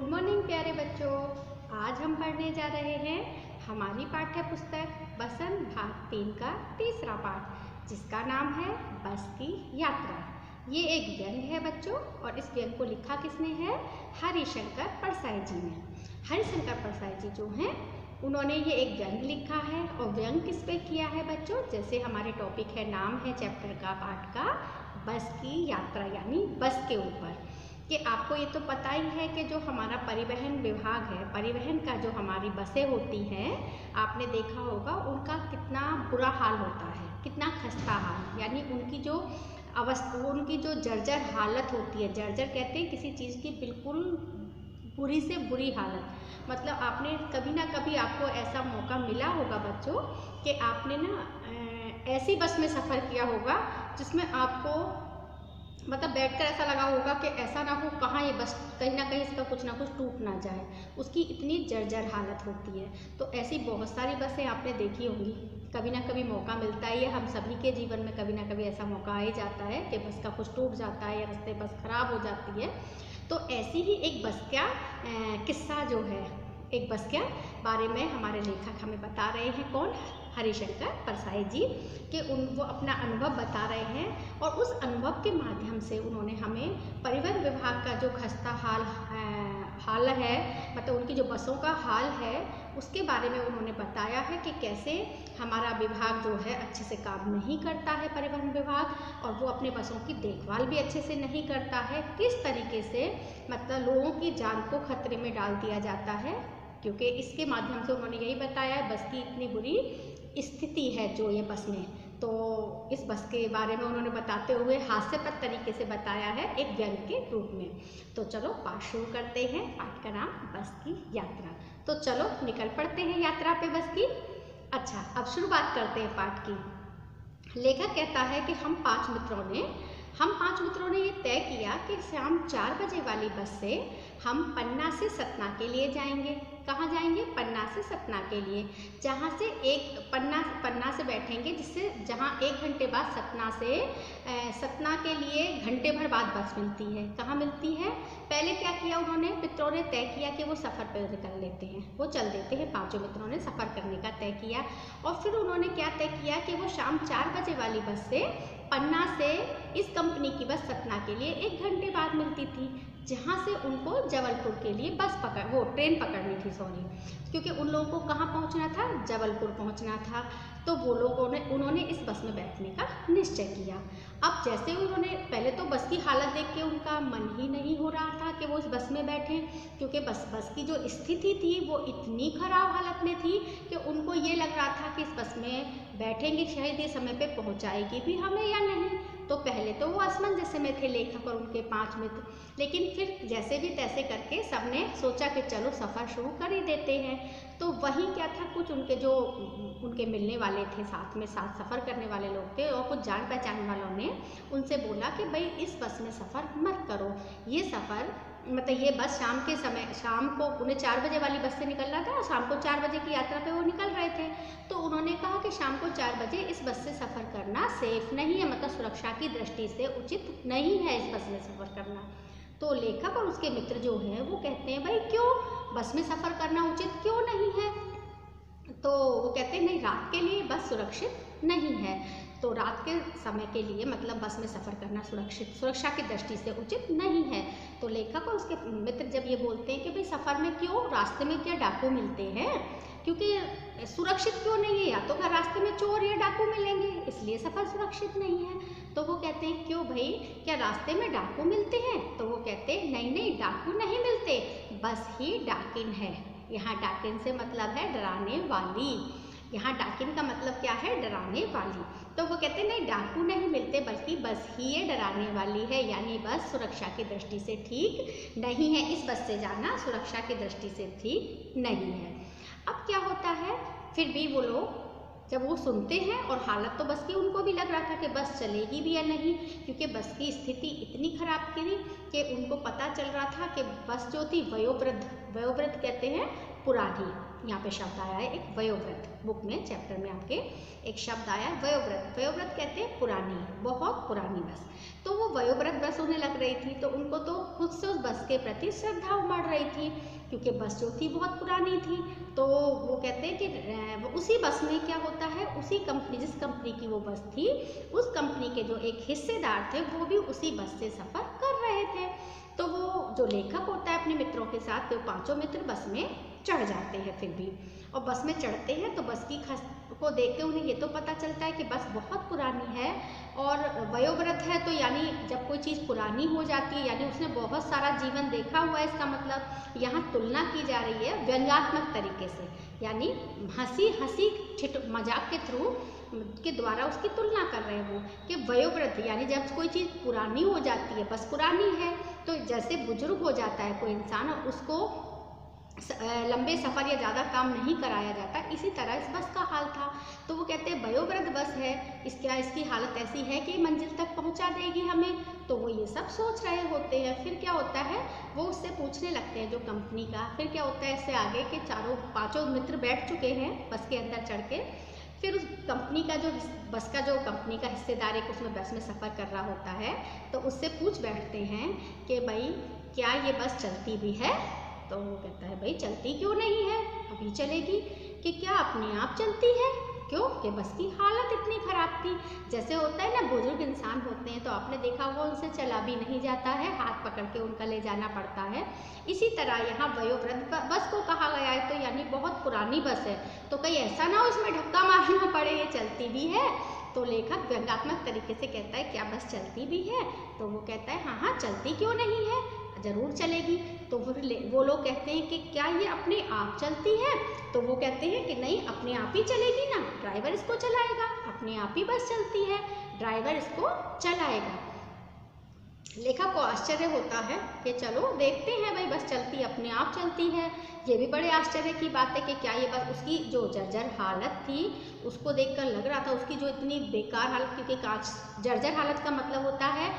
Good morning प्यारे बच्चों। आज हम पढ़ने जा रहे हैं हमारी पाठ्य पुस्तक बसंत भाग 3 का तीसरा पाठ, जिसका नाम है बस की यात्रा। ये एक व्यंग है बच्चों, और इस व्यंग को लिखा किसने है? हरिशंकर परसाई जी ने। हरिशंकर परसाई जी जो हैं उन्होंने ये एक व्यंग लिखा है। और व्यंग किस पे किया है बच्चों? जैसे हमारे टॉपिक है, नाम है चैप्टर का, पाठ का, बस की यात्रा, यानी बस के ऊपर। कि आपको ये तो पता ही है कि जो हमारा परिवहन विभाग है, परिवहन का जो हमारी बसें होती हैं, आपने देखा होगा उनका कितना बुरा हाल होता है, कितना खस्ता हाल, यानी उनकी जो अवस्था, उनकी जो जर्जर हालत होती है। जर्जर कहते हैं किसी चीज़ की बिल्कुल बुरी से बुरी हालत। मतलब आपने कभी ना कभी आपको ऐसा मौका मिला होगा बच्चों कि आपने ना ऐसी बस में सफ़र किया होगा जिसमें आपको मतलब बैठकर ऐसा लगा होगा कि ऐसा ना हो कहाँ ये बस कहीं ना कहीं इसका कुछ ना कुछ टूट ना जाए, उसकी इतनी जर्जर हालत होती है। तो ऐसी बहुत सारी बसें आपने देखी होंगी, कभी ना कभी मौका मिलता ही है, हम सभी के जीवन में कभी ना कभी ऐसा मौका आ ही जाता है कि बस का कुछ टूट जाता है या रास्ते बस खराब हो जाती है। तो ऐसी ही एक बस का किस्सा जो है, एक बस के बारे में हमारे लेखक हमें बता रहे हैं। कौन? हरिशंकर परसाई जी कि वो अपना अनुभव बता रहे हैं, और उस अनुभव के माध्यम से उन्होंने हमें परिवहन विभाग का जो खस्ता हाल है, मतलब उनकी जो बसों का हाल है, उसके बारे में उन्होंने बताया है कि कैसे हमारा विभाग जो है अच्छे से काम नहीं करता है, परिवहन विभाग, और वो अपने बसों की देखभाल भी अच्छे से नहीं करता है। किस तरीके से मतलब लोगों की जान को खतरे में डाल दिया जाता है, क्योंकि इसके माध्यम से उन्होंने यही बताया है बस की इतनी बुरी स्थिति है जो ये बस में। तो इस बस के बारे में उन्होंने बताते हुए हास्यप्रद तरीके से बताया है एक व्यंग के रूप में। तो चलो पाठ शुरू करते हैं। पाठ का नाम बस की यात्रा। तो चलो निकल पड़ते हैं यात्रा पे बस की। अच्छा, अब शुरुआत करते हैं पाठ की। लेखक कहता है कि हम पांच मित्रों ने ये तय किया कि शाम 4 बजे वाली बस से हम पन्ना से सतना के लिए जाएंगे। कहाँ जाएंगे? पन्ना से सतना के लिए, जहाँ से एक पन्ना से बैठेंगे, जिससे जहाँ 1 घंटे बाद सतना के लिए घंटे भर बाद बस मिलती है। कहाँ मिलती है? पहले क्या किया उन्होंने, मित्रों ने तय किया कि वो सफ़र पर निकल लेते हैं, वो चल देते हैं। पांचों मित्रों ने सफ़र करने का तय किया, और फिर उन्होंने क्या तय किया कि वो शाम 4 बजे वाली बस से पन्ना से इस कंपनी की बस सतना के लिए 1 घंटे बाद मिलती थी, जहाँ से उनको जबलपुर के लिए ट्रेन पकड़नी थी, क्योंकि उन लोगों को कहाँ पहुँचना था? जबलपुर पहुँचना था। तो वो उन्होंने इस बस में बैठने का निश्चय किया। अब जैसे उन्होंने पहले तो बस की हालत देख के उनका मन ही नहीं हो रहा था कि वो इस बस में बैठें, क्योंकि बस की जो स्थिति थी वो इतनी खराब हालत में थी कि उनको ये लग रहा था कि इस बस में बैठेंगे, शायद ये समय पे पहुंचाएगी भी हमें या नहीं। तो पहले तो वो असमंजस में थे, लेखक और उनके 5 मित्र। लेकिन फिर जैसे भी तैसे करके सबने सोचा कि चलो सफ़र शुरू कर ही देते हैं। तो वहीं क्या था, कुछ उनके मिलने वाले थे, साथ सफ़र करने वाले लोग थे, और कुछ जान पहचान वालों ने उनसे बोला कि भाई इस बस में सफ़र मत करो। ये सफ़र मतलब ये बस शाम को उन्हें 4 बजे वाली बस से निकलना था, और शाम को 4 बजे की यात्रा पे वो निकल रहे थे। तो उन्होंने कहा कि शाम को 4 बजे इस बस से सफ़र करना सेफ नहीं है, मतलब सुरक्षा की दृष्टि से उचित नहीं है इस बस में सफ़र करना। तो लेखक और उसके मित्र जो हैं वो कहते हैं भाई क्यों बस में सफ़र करना उचित क्यों नहीं है? तो वो कहते हैं नहीं, रात के लिए बस सुरक्षित नहीं है। तो रात के समय के लिए मतलब बस में सफ़र करना सुरक्षा की दृष्टि से उचित नहीं है। तो लेखक और उसके मित्र जब ये बोलते हैं कि भाई सफ़र में क्यों, रास्ते में क्या डाकू मिलते हैं, क्योंकि सुरक्षित क्यों नहीं है, या तो क्या रास्ते में चोर या डाकू मिलेंगे, इसलिए सफ़र सुरक्षित नहीं है। तो वो कहते हैं क्यों भाई, क्या रास्ते में डाकू मिलते हैं? तो वो कहते हैं नहीं, डाकू नहीं मिलते, बस ही डाकिन है। यहाँ डाकिन से मतलब है डराने वाली। यहाँ डाकिन का मतलब क्या है? डराने वाली। तो वो कहते हैं नहीं, डाकू नहीं मिलते, बल्कि बस ही ये डराने वाली है, यानी बस सुरक्षा की दृष्टि से ठीक नहीं है, इस बस से जाना सुरक्षा की दृष्टि से ठीक नहीं है। अब क्या होता है, फिर भी वो लोग जब वो सुनते हैं, और हालत तो बस की उनको भी लग रहा था कि बस चलेगी भी या नहीं, क्योंकि बस की स्थिति इतनी खराब थी कि उनको पता चल रहा था कि बस जो थी वयोवृद्ध कहते हैं पुरानी। यहाँ पे शब्द आया है एक वयोवृद्ध, बुक में चैप्टर में आपके एक शब्द आया है वयोवृद्ध। वयोवृद्ध कहते हैं पुरानी, बहुत पुरानी बस। तो वो वयोवृद्ध बस उन्हें लग रही थी, तो उनको तो खुद से उस बस के प्रति श्रद्धा उमड़ रही थी, क्योंकि बस जो थी बहुत पुरानी थी। तो वो कहते हैं कि उसी बस में क्या होता है, उसी कंपनी, जिस कंपनी की वो बस थी, उस कंपनी के जो एक हिस्सेदार थे वो भी उसी बस से सफ़र कर रहे थे। तो वो जो लेखक होता है अपने मित्रों के साथ, वो पांचों मित्र बस में चढ़ जाते हैं फिर भी। और बस में चढ़ते हैं तो बस की को देख के उन्हें ये तो पता चलता है कि बस बहुत पुरानी है और वयोवृद्ध है। तो यानी जब कोई चीज़ पुरानी हो जाती है यानी उसने बहुत सारा जीवन देखा हुआ है, इसका मतलब यहाँ तुलना की जा रही है व्यंग्यात्मक तरीके से, यानी हंसी मजाक के थ्रू के द्वारा उसकी तुलना कर रहे हो कि वयोवृद्ध यानी जब कोई चीज़ पुरानी हो जाती है, बस पुरानी है, तो जैसे बुजुर्ग हो जाता है कोई इंसान और उसको लंबे सफ़र या ज़्यादा काम नहीं कराया जाता, इसी तरह इस बस का हाल था। तो वो कहते हैं वयोवृद्ध बस है, इसकी हालत ऐसी है कि मंजिल तक पहुंचा देगी हमें। तो वो ये सब सोच रहे होते हैं। फिर क्या होता है, वो उससे पूछने लगते हैं जो कंपनी का। फिर क्या होता है, इससे आगे के पाँचों मित्र बैठ चुके हैं बस के अंदर चढ़ के। फिर उस कंपनी का जो बस का जो कंपनी का हिस्सेदार एक उसमें बस में सफ़र कर रहा होता है, तो उससे पूछ बैठते हैं कि भाई क्या ये बस चलती भी है। तो वो कहता है भाई चलती क्यों नहीं है, अभी चलेगी। कि क्या अपने आप चलती है, क्यों कि बस की हालत इतनी ख़राब थी। जैसे होता है ना, बुजुर्ग इंसान होते हैं तो आपने देखा होगा उनसे चला भी नहीं जाता है, हाथ पकड़ के उनका ले जाना पड़ता है। इसी तरह यहाँ वयोवृद्ध बस को कहा गया है, तो यानी बहुत पुरानी बस है, तो कहीं ऐसा ना हो इसमें धक्का मारना पड़े, ये चलती भी है। तो लेखक व्यंग्यात्मक तरीके से कहता है क्या बस चलती भी है। तो वो कहता है हाँ हाँ चलती क्यों नहीं है, ज़रूर चलेगी। तो फिर वो लोग कहते हैं कि क्या ये अपने आप चलती है। तो वो कहते हैं कि नहीं, अपने आप ही चलेगी ना, ड्राइवर इसको चलाएगा, अपने आप ही बस चलती है, ड्राइवर इसको चलाएगा। लेखक को आश्चर्य होता है कि चलो देखते हैं भाई, बस चलती अपने आप चलती है। ये भी बड़े आश्चर्य की बात है कि क्या ये बस, उसकी जो जर्जर हालत थी उसको देखकर लग रहा था, उसकी जो इतनी बेकार हालत, क्योंकि कांच, जर्जर हालत का मतलब होता है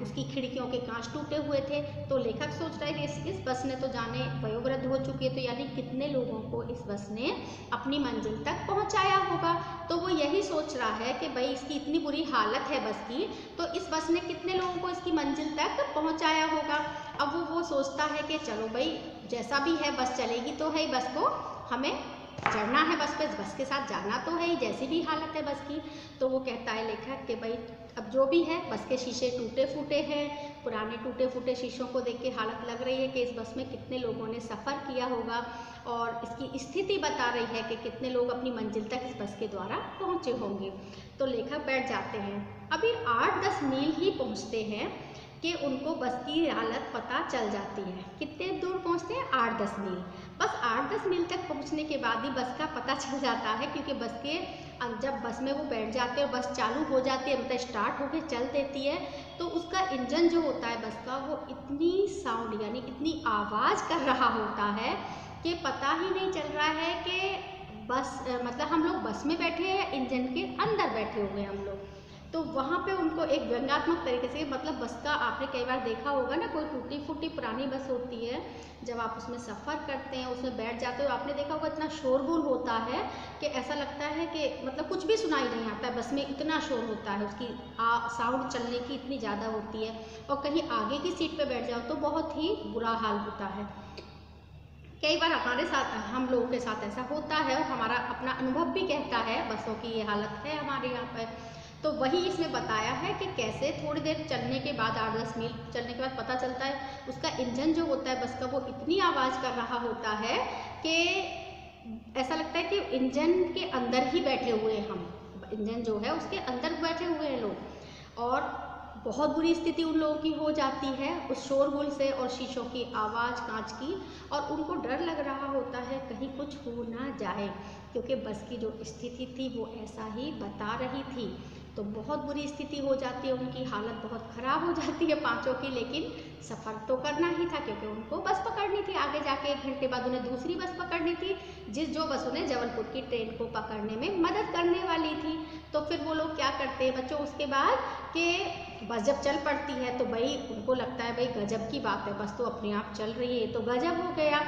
उसकी खिड़कियों के कांच टूटे हुए थे। तो लेखक सोच रहा है कि इस बस ने तो जाने वयोवृद्ध हो चुकी है, तो यानी कितने लोगों को इस बस ने अपनी मंजिल तक पहुंचाया होगा। तो वो यही सोच रहा है कि भाई इसकी इतनी बुरी हालत है बस की, तो इस बस ने कितने लोगों को इसकी मंजिल तक पहुंचाया होगा। अब वो सोचता है कि चलो भाई जैसा भी है बस चलेगी तो है ही, बस को हमें चढ़ना है, बस पे बस के साथ जाना तो है ही, जैसी भी हालत है बस की। तो वो कहता है लेखक कि भाई अब जो भी है, बस के शीशे टूटे फूटे हैं, पुराने टूटे फूटे शीशों को देख के हालत लग रही है कि इस बस में कितने लोगों ने सफ़र किया होगा, और इसकी स्थिति बता रही है कि कितने लोग अपनी मंजिल तक इस बस के द्वारा पहुँचे होंगे। तो लेखक बैठ जाते हैं। अभी 8-10 मील ही पहुँचते हैं कि उनको बस की हालत पता चल जाती है। कितने दूर पहुंचते हैं, 8-10 मील। बस 8-10 मील तक पहुंचने के बाद ही बस का पता चल जाता है, क्योंकि बस के जब बस में वो बैठ जाते हैं, बस चालू हो जाती है, मतलब स्टार्ट होकर चल देती है, तो उसका इंजन जो होता है बस का, वो इतनी साउंड यानी इतनी आवाज़ कर रहा होता है कि पता ही नहीं चल रहा है कि बस मतलब हम लोग बस में बैठे हैं, इंजन के अंदर बैठे हुए हैं हम लोग। तो वहाँ पे उनको एक व्यंग्यात्मक तरीके से, मतलब बस का आपने कई बार देखा होगा ना, कोई टूटी फूटी पुरानी बस होती है, जब आप उसमें सफ़र करते हैं, उसमें बैठ जाते हो, आपने देखा होगा इतना शोरगुल होता है कि ऐसा लगता है कि मतलब कुछ भी सुनाई नहीं आता है, बस में इतना शोर होता है, उसकी साउंड चलने की इतनी ज़्यादा होती है। और कहीं आगे की सीट पर बैठ जाओ तो बहुत ही बुरा हाल होता है। कई बार हमारे साथ, हम लोगों के साथ ऐसा होता है, और हमारा अपना अनुभव भी कहता है, बसों की ये हालत है हमारे यहाँ पर। तो वही इसमें बताया है कि कैसे थोड़ी देर चलने के बाद, 8-10 मील चलने के बाद पता चलता है उसका इंजन जो होता है बस का, वो इतनी आवाज़ कर रहा होता है कि ऐसा लगता है कि इंजन के अंदर ही बैठे हुए हैं हम, इंजन जो है उसके अंदर बैठे हुए हैं लोग। और बहुत बुरी स्थिति उन लोगों की हो जाती है उस शोरगुल से और शीशों की आवाज़, कांच की, और उनको डर लग रहा होता है कहीं कुछ हो ना जाए, क्योंकि बस की जो स्थिति थी वो ऐसा ही बता रही थी। तो बहुत बुरी स्थिति हो जाती है, उनकी हालत बहुत ख़राब हो जाती है पांचों की, लेकिन सफ़र तो करना ही था क्योंकि उनको बस पकड़ पकड़नी थी, आगे जाके 1 घंटे बाद उन्हें दूसरी बस पकड़नी थी, जो बस उन्हें जबलपुर की ट्रेन को पकड़ने में मदद करने वाली थी। तो फिर वो लोग क्या करते हैं बच्चों उसके बाद कि बस जब चल पड़ती है तो भाई उनको लगता है भाई गजब की बात है, बस तो अपने आप चल रही है, तो गजब हो गया।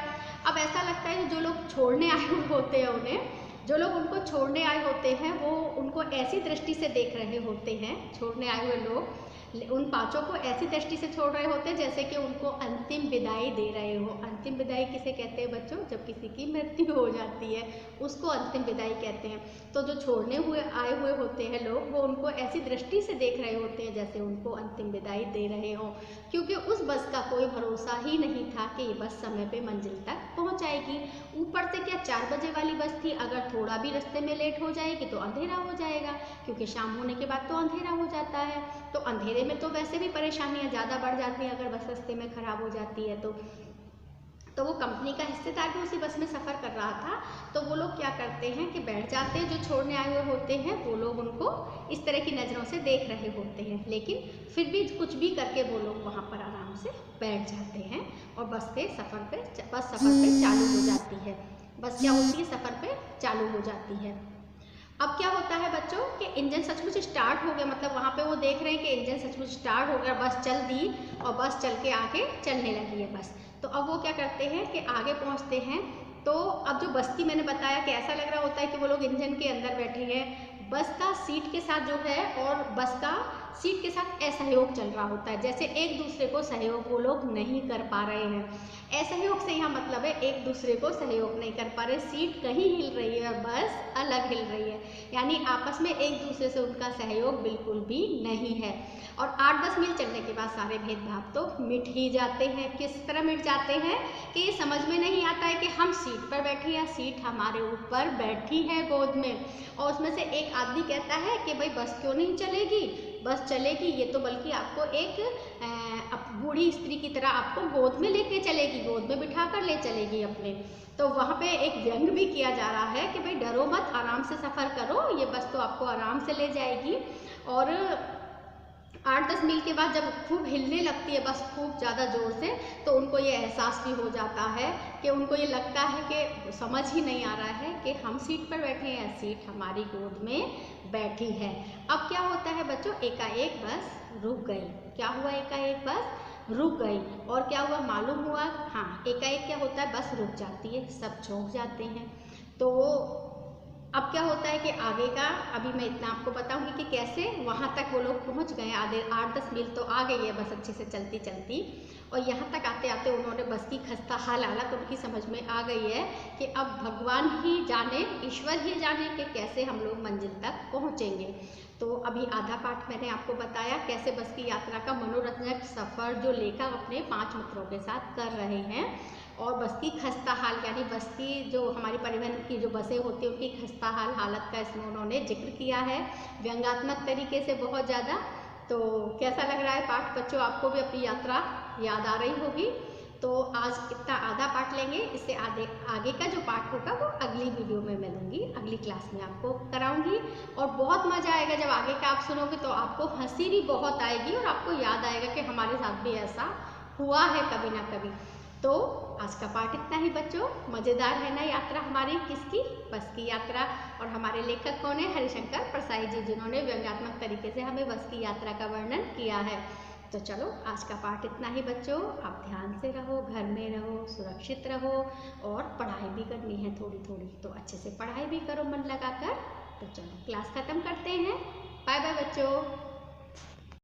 अब ऐसा लगता है जो लोग छोड़ने आए हुए होते हैं जो लोग उनको छोड़ने आए होते हैं वो उनको ऐसी दृष्टि से देख रहे होते हैं, छोड़ने आए हुए लोग उन 5 को ऐसी दृष्टि से छोड़ रहे होते हैं जैसे कि उनको अंतिम विदाई दे रहे हो। अंतिम विदाई किसे कहते हैं बच्चों? जब किसी की मृत्यु हो जाती है उसको अंतिम विदाई कहते हैं। तो जो छोड़ने हुए आए हुए होते हैं लोग वो उनको ऐसी दृष्टि से देख रहे होते हैं जैसे उनको अंतिम विदाई दे रहे हों, क्योंकि उस बस का कोई भरोसा ही नहीं था कि ये बस समय पे मंजिल तक पहुंच जाएगी। ऊपर से क्या 4 बजे वाली बस थी, अगर थोड़ा भी रास्ते में लेट हो जाएगी तो अंधेरा हो जाएगा, क्योंकि शाम होने के बाद तो अंधेरा हो जाता है। तो अंधेरे में तो वैसे भी परेशानियां ज़्यादा बढ़ जाती हैं अगर बस रास्ते में ख़राब हो जाती है तो वो कंपनी का हिस्सेदार भी उसी बस में सफ़र कर रहा था। तो वो लोग क्या करते हैं कि बैठ जाते हैं, जो छोड़ने आए हुए होते हैं वो लोग उनको इस तरह की नज़रों से देख रहे होते हैं, लेकिन फिर भी कुछ भी करके वो लोग वहाँ पर आराम से बैठ जाते हैं और बस सफ़र पे चालू हो जाती है। बस क्या होती है? सफ़र पे चालू हो जाती है। अब क्या होता है बच्चों कि इंजन सचमुच स्टार्ट हो गया, मतलब वहाँ पे वो देख रहे हैं कि इंजन सचमुच स्टार्ट हो गया, बस चल दी और बस चल के आगे चलने लगी है बस। तो अब वो क्या करते हैं कि आगे पहुँचते हैं। तो अब जो बस की मैंने बताया कि ऐसा लग रहा होता है कि वो लोग इंजन के अंदर बैठे हैं, बस का सीट के साथ जो है और बस का सीट के साथ असहयोग चल रहा होता है, जैसे एक दूसरे को सहयोग वो लोग नहीं कर पा रहे हैं। असहयोग से यहाँ मतलब है एक दूसरे को सहयोग नहीं कर पा रहे, सीट कहीं हिल रही है और बस अलग हिल रही है, यानी आपस में एक दूसरे से उनका सहयोग बिल्कुल भी नहीं है। और 8-10 मील चलने के बाद सारे भेदभाव तो मिट ही जाते हैं। किस तरह मिट जाते हैं कि ये समझ में नहीं आता है कि हम सीट पर बैठे या सीट हमारे ऊपर बैठी है गोद में। और उसमें से एक आदमी कहता है कि भाई बस क्यों नहीं चलेगी, बस चलेगी, ये तो बल्कि आपको एक बूढ़ी स्त्री की तरह आपको गोद में लेके चलेगी, गोद में बिठा कर ले चलेगी अपने। तो वहाँ पे एक व्यंग भी किया जा रहा है कि भाई डरो मत, आराम से सफ़र करो, ये बस तो आपको आराम से ले जाएगी। और 8-10 मील के बाद जब खूब हिलने लगती है बस खूब ज़्यादा ज़ोर से, तो उनको ये एहसास भी हो जाता है कि उनको ये लगता है कि समझ ही नहीं आ रहा है कि हम सीट पर बैठे हैं या सीट हमारी गोद में बैठी है। अब क्या होता है बच्चों, एकाएक बस रुक गई। क्या हुआ? एकाएक बस रुक गई। और क्या हुआ मालूम हुआ? हाँ, एकाएक क्या होता है, बस रुक जाती है, सब चौंक जाते हैं। तो अब क्या होता है कि आगे का अभी मैं इतना आपको बताऊंगी कि कैसे वहाँ तक वो लोग पहुँच गए। आधे 8-10 मील तो आ गई है बस अच्छे से चलती चलती, और यहाँ तक आते आते उन्होंने बस की खस्ता हालत उनकी समझ में आ गई है कि अब भगवान ही जाने, ईश्वर ही जाने कि कैसे हम लोग मंजिल तक पहुँचेंगे। तो अभी आधा पाठ मैंने आपको बताया कैसे बस की यात्रा का मनोरंजक सफ़र जो लेखक अपने 5 मित्रों के साथ कर रहे हैं, और बस की खस्ता हाल यानी बस की जो हमारी परिवहन की जो बसें होती हैं उनकी खस्ता हालत का इसमें उन्होंने जिक्र किया है व्यंग्यात्मक तरीके से बहुत ज़्यादा। तो कैसा लग रहा है पाठ बच्चों? आपको भी अपनी यात्रा याद आ रही होगी। तो आज इतना आधा पाठ लेंगे, इससे आगे का जो पाठ होगा वो अगली वीडियो में मैं दूँगी, अगली क्लास में आपको कराऊंगी। और बहुत मज़ा आएगा जब आगे का आप सुनोगे, तो आपको हंसी भी बहुत आएगी और आपको याद आएगा कि हमारे साथ भी ऐसा हुआ है कभी ना कभी। तो आज का पाठ इतना ही बच्चों। मज़ेदार है ना यात्रा हमारी, किसकी? बस की यात्रा। और हमारे लेखक कौन है? हरिशंकर प्रसाई जी, जिन्होंने व्यंग्यात्मक तरीके से हमें बस की यात्रा का वर्णन किया है। तो चलो आज का पाठ इतना ही बच्चों। आप ध्यान से रहो, घर में रहो, सुरक्षित रहो, और पढ़ाई भी करनी है थोड़ी थोड़ी, तो अच्छे से पढ़ाई भी करो मन लगाकर। तो चलो क्लास ख़त्म करते हैं। बाय बाय बच्चों।